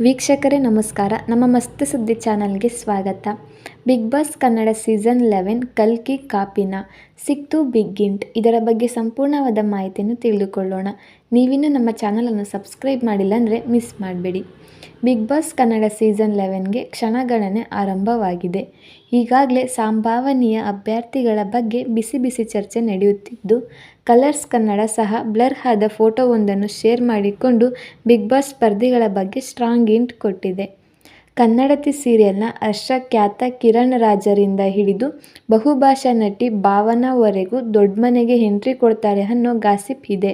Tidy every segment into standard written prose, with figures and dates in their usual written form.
ವೀಕ್ಷಕರೇ ನಮಸ್ಕಾರ. ನಮ್ಮ ಮಸ್ತ್ ಸುದ್ದಿ ಚಾನಲ್ಗೆ ಸ್ವಾಗತ. ಬಿಗ್ ಬಾಸ್ ಕನ್ನಡ ಸೀಸನ್ 11 ಕಲ್ಕಿ ಕಾಪಿನ ಸಿಕ್ತು ಬಿಗ್ ಹಿಂಟ್. ಇದರ ಬಗ್ಗೆ ಸಂಪೂರ್ಣವಾದ ಮಾಹಿತಿಯನ್ನು ತಿಳಿದುಕೊಳ್ಳೋಣ. ನೀವಿನ್ನೂ ನಮ್ಮ ಚಾನಲನ್ನು ಸಬ್ಸ್ಕ್ರೈಬ್ ಮಾಡಿಲ್ಲ ಅಂದರೆ ಮಿಸ್ ಮಾಡಬೇಡಿ. ಬಿಗ್ ಬಾಸ್ ಕನ್ನಡ ಸೀಸನ್ 11ಗೆ ಕ್ಷಣಗಣನೆ ಆರಂಭವಾಗಿದೆ. ಈಗಾಗಲೇ ಸಂಭಾವನೀಯ ಅಭ್ಯರ್ಥಿಗಳ ಬಗ್ಗೆ ಬಿಸಿ ಬಿಸಿ ಚರ್ಚೆ ನಡೆಯುತ್ತಿದ್ದು, ಕಲರ್ಸ್ ಕನ್ನಡ ಸಹ ಬ್ಲರ್ ಆದ ಫೋಟೋವೊಂದನ್ನು ಶೇರ್ ಮಾಡಿಕೊಂಡು ಬಿಗ್ ಬಾಸ್ ಸ್ಪರ್ಧಿಗಳ ಬಗ್ಗೆ ಸ್ಟ್ರಾಂಗ್ ಹಿಂಟ್ ಕೊಟ್ಟಿದೆ. ಕನ್ನಡತಿ ಸೀರಿಯಲ್ನ ಹರ್ಷಖ್ಯಾತ ಕಿರಣ್ ರಾಜರಿಂದ ಹಿಡಿದು ಬಹುಭಾಷಾ ನಟಿ ಭಾವನಾವರೆಗೂ ದೊಡ್ಡಮನೆಗೆ ಎಂಟ್ರಿ ಕೊಡ್ತಾರೆ ಅನ್ನೋ ಗಾಸಿಪ್ ಇದೆ.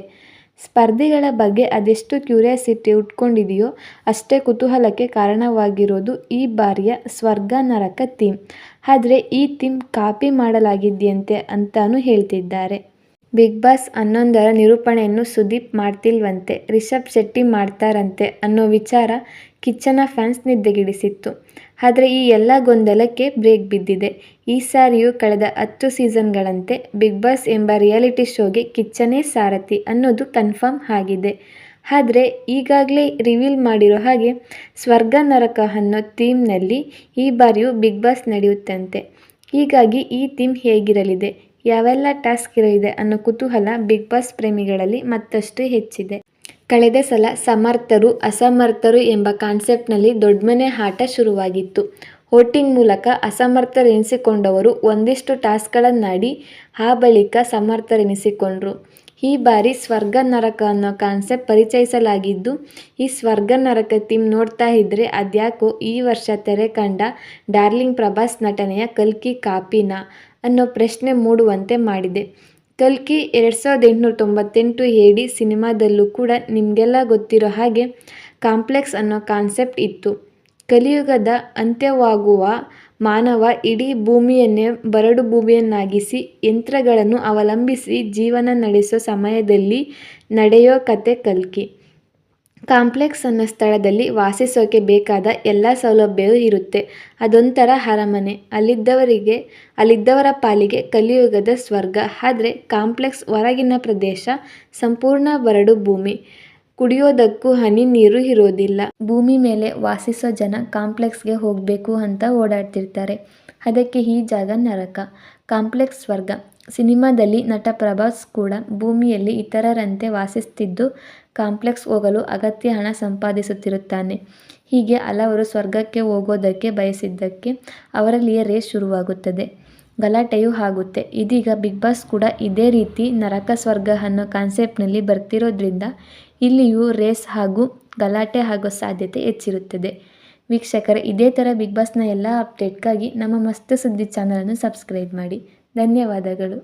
ಸ್ಪರ್ಧಿಗಳ ಬಗ್ಗೆ ಅದೆಷ್ಟು ಕ್ಯೂರಿಯಾಸಿಟಿ ಹುಟ್ಕೊಂಡಿದೆಯೋ ಅಷ್ಟೇ ಕುತೂಹಲಕ್ಕೆ ಕಾರಣವಾಗಿರೋದು ಈ ಬಾರಿಯ ಸ್ವರ್ಗ ನರಕ ಥೀಮ್. ಆದರೆ ಈ ಥೀಮ್ ಕಾಪಿ ಮಾಡಲಾಗಿದೆಯಂತೆ ಅಂತಾನೂ ಹೇಳ್ತಿದ್ದಾರೆ. ಬಿಗ್ ಬಾಸ್ 11ರ ನಿರೂಪಣೆಯನ್ನು ಸುದೀಪ್ ಮಾಡ್ತಿಲ್ವಂತೆ, ರಿಷಬ್ ಶೆಟ್ಟಿ ಮಾಡ್ತಾರಂತೆ ಅನ್ನೋ ವಿಚಾರ ಕಿಚ್ಚನ ಫ್ಯಾನ್ಸ್ ನಿದ್ದೆಗೆಡಿಸಿತ್ತು. ಆದರೆ ಈ ಎಲ್ಲ ಗೊಂದಲಕ್ಕೆ ಬ್ರೇಕ್ ಬಿದ್ದಿದೆ. ಈ ಸಾರಿಯೂ ಕಳೆದ 10 ಸೀಸನ್ಗಳಂತೆ ಬಿಗ್ ಬಾಸ್ ಎಂಬ ರಿಯಾಲಿಟಿ ಶೋಗೆ ಕಿಚ್ಚನೇ ಸಾರಥಿ ಅನ್ನೋದು ಕನ್ಫರ್ಮ್ ಆಗಿದೆ. ಆದರೆ ಈಗಾಗಲೇ ರಿವೀಲ್ ಮಾಡಿರೋ ಹಾಗೆ ಸ್ವರ್ಗ ನರಕ ಅನ್ನೋ ಥೀಮ್ನಲ್ಲಿ ಈ ಬಾರಿಯೂ ಬಿಗ್ ಬಾಸ್ ನಡೆಯುತ್ತಂತೆ. ಹೀಗಾಗಿ ಈ ಥೀಮ್ ಹೇಗಿರಲಿದೆ, ಯಾವೆಲ್ಲ ಟಾಸ್ಕ್ ಇರಲಿದೆ ಅನ್ನೋ ಕುತೂಹಲ ಬಿಗ್ ಬಾಸ್ ಪ್ರೇಮಿಗಳಲ್ಲಿ ಮತ್ತಷ್ಟು ಹೆಚ್ಚಿದೆ. ಕಳೆದ ಸಲ ಸಮರ್ಥರು ಅಸಮರ್ಥರು ಎಂಬ ಕಾನ್ಸೆಪ್ಟ್ನಲ್ಲಿ ದೊಡ್ಡಮನೆ ಆಟ ಶುರುವಾಗಿತ್ತು. ವೋಟಿಂಗ್ ಮೂಲಕ ಅಸಮರ್ಥರೆನಿಸಿಕೊಂಡವರು ಒಂದಿಷ್ಟು ಟಾಸ್ಕ್ಗಳನ್ನಾಡಿ ಆ ಬಳಿಕ ಸಮರ್ಥರೆನಿಸಿಕೊಂಡ್ರು. ಈ ಬಾರಿ ಸ್ವರ್ಗ ನರಕ ಅನ್ನೋ ಕಾನ್ಸೆಪ್ಟ್ ಪರಿಚಯಿಸಲಾಗಿದ್ದು, ಈ ಸ್ವರ್ಗ ನರಕ ಥೀಮ್ ನೋಡ್ತಾ ಇದ್ರೆ ಅದ್ಯಾಕೋ ಈ ವರ್ಷ ತೆರೆ ಕಂಡ ಡಾರ್ಲಿಂಗ್ ಪ್ರಭಾಸ್ ನಟನೆಯ ಕಲ್ಕಿ ಕಾಪಿನಾ ಅನ್ನೋ ಪ್ರಶ್ನೆ ಮೂಡುವಂತೆ ಮಾಡಿದೆ. ಕಲ್ಕಿ 2898 AD ಸಿನಿಮಾದಲ್ಲೂ ಕೂಡ ನಿಮಗೆಲ್ಲ ಗೊತ್ತಿರೋ ಹಾಗೆ ಕಾಂಪ್ಲೆಕ್ಸ್ ಅನ್ನೋ ಕಾನ್ಸೆಪ್ಟ್ ಇತ್ತು. ಕಲಿಯುಗದ ಅಂತ್ಯವಾಗುವ ಮಾನವ ಇಡೀ ಭೂಮಿಯನ್ನೇ ಬರಡು ಭೂಮಿಯನ್ನಾಗಿಸಿ ಯಂತ್ರಗಳನ್ನು ಅವಲಂಬಿಸಿ ಜೀವನ ನಡೆಸೋ ಸಮಯದಲ್ಲಿ ನಡೆಯೋ ಕತೆ ಕಲ್ಕಿ. ಕಾಂಪ್ಲೆಕ್ಸ್ ಅನ್ನೋ ಸ್ಥಳದಲ್ಲಿ ವಾಸಿಸೋಕೆ ಬೇಕಾದ ಎಲ್ಲ ಸೌಲಭ್ಯವೂ ಇರುತ್ತೆ. ಅದೊಂಥರ ಅರಮನೆ. ಅಲ್ಲಿದ್ದವರ ಪಾಲಿಗೆ ಕಲಿಯುಗದ ಸ್ವರ್ಗ. ಆದರೆ ಕಾಂಪ್ಲೆಕ್ಸ್ ಹೊರಗಿನ ಪ್ರದೇಶ ಸಂಪೂರ್ಣ ಬರಡು ಭೂಮಿ. ಕುಡಿಯೋದಕ್ಕೂ ಹನಿ ನೀರು ಇರೋದಿಲ್ಲ. ಭೂಮಿ ಮೇಲೆ ವಾಸಿಸೋ ಜನ ಕಾಂಪ್ಲೆಕ್ಸ್ಗೆ ಹೋಗಬೇಕು ಅಂತ ಓಡಾಡ್ತಿರ್ತಾರೆ. ಅದಕ್ಕೆ ಈ ಜಾಗ ನರಕ, ಕಾಂಪ್ಲೆಕ್ಸ್ ಸ್ವರ್ಗ. ಸಿನಿಮಾದಲ್ಲಿ ನಟ ಪ್ರಭಾಸ್ ಕೂಡ ಭೂಮಿಯಲ್ಲಿ ಇತರರಂತೆ ವಾಸಿಸ್ತಿದ್ದು ಕಾಂಪ್ಲೆಕ್ಸ್ ಹೋಗಲು ಅಗತ್ಯ ಹಣ ಸಂಪಾದಿಸುತ್ತಿರುತ್ತಾನೆ. ಹೀಗೆ ಹಲವರು ಸ್ವರ್ಗಕ್ಕೆ ಹೋಗೋದಕ್ಕೆ ಬಯಸಿದ್ದಕ್ಕೆ ಅವರಲ್ಲಿಯೇ ರೇಸ್ ಶುರುವಾಗುತ್ತದೆ, ಗಲಾಟೆಯೂ ಆಗುತ್ತೆ. ಇದೀಗ ಬಿಗ್ ಬಾಸ್ ಕೂಡ ಇದೇ ರೀತಿ ನರಕ ಸ್ವರ್ಗ ಅನ್ನೋ ಕಾನ್ಸೆಪ್ಟ್ನಲ್ಲಿ ಬರ್ತಿರೋದ್ರಿಂದ ಇಲ್ಲಿಯೂ ರೇಸ್ ಹಾಗೂ ಗಲಾಟೆ ಆಗೋ ಸಾಧ್ಯತೆ ಹೆಚ್ಚಿರುತ್ತದೆ. ವೀಕ್ಷಕರೇ, ಇದೇ ಥರ ಬಿಗ್ ಬಾಸ್ನ ಎಲ್ಲ ಅಪ್ಡೇಟ್ಗಾಗಿ ನಮ್ಮ ಮಸ್ತ್ ಸುದ್ದಿ ಚಾನಲನ್ನು ಸಬ್ಸ್ಕ್ರೈಬ್ ಮಾಡಿ. ಧನ್ಯವಾದಗಳು.